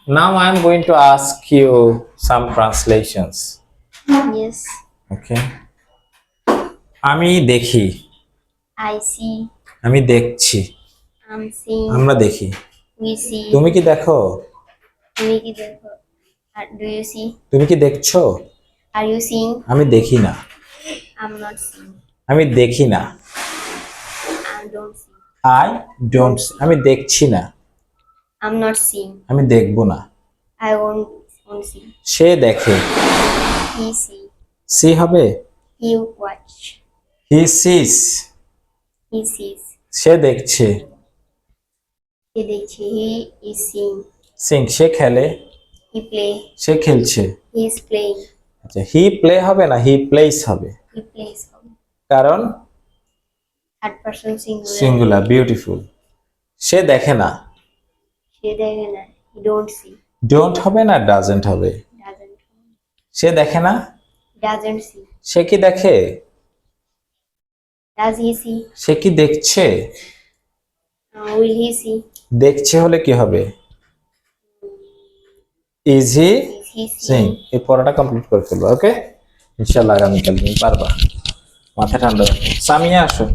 Now I'm going to ask you some translations. Yes. Okay. আমি দেখি, I see. আমি দেখছি, I'm seeing. আমরা দেখি। We see. তুমি কি দেখো? তুমি কি দেখো? Do you see? তুমি কি দেখছো? Are you seeing? আমি দেখি না, I'm not seeing. আমি দেখি না। I don't see. I don't, আমি দেখছি না, I'm not seeing. আমি দেখব না। I won't see. সে দেখে, He see. সি হবে, He watch. He sees, He sees. সে দেখছে। He দেখছে. He is seeing. সিং, সে খেলে, He play. সে খেলছে। He is playing. আচ্ছা, হি প্লে হবে না, হি প্লেস হবে, He plays. কারণ Third person singular. Singular. Beautiful. সে দেখে না, সে দেখে না. He don't see. ডোন্ট হবে না, ডাজেন্ট হবে। Doesn't. সে দেখে না, Doesn't see. সে কি দেখে, Does he see? সে কি দেখছে। Will he see? দেখছে হলে কি হবে, is he Is he Singh. seeing? এই পড়াটা কমপ্লিট করে ফেলবো। ওকে, ইনশাআল্লাহ আগামীকাল তুমি পারবা। মাথা ঠান্ডা রাখো। সামিয়া আসো।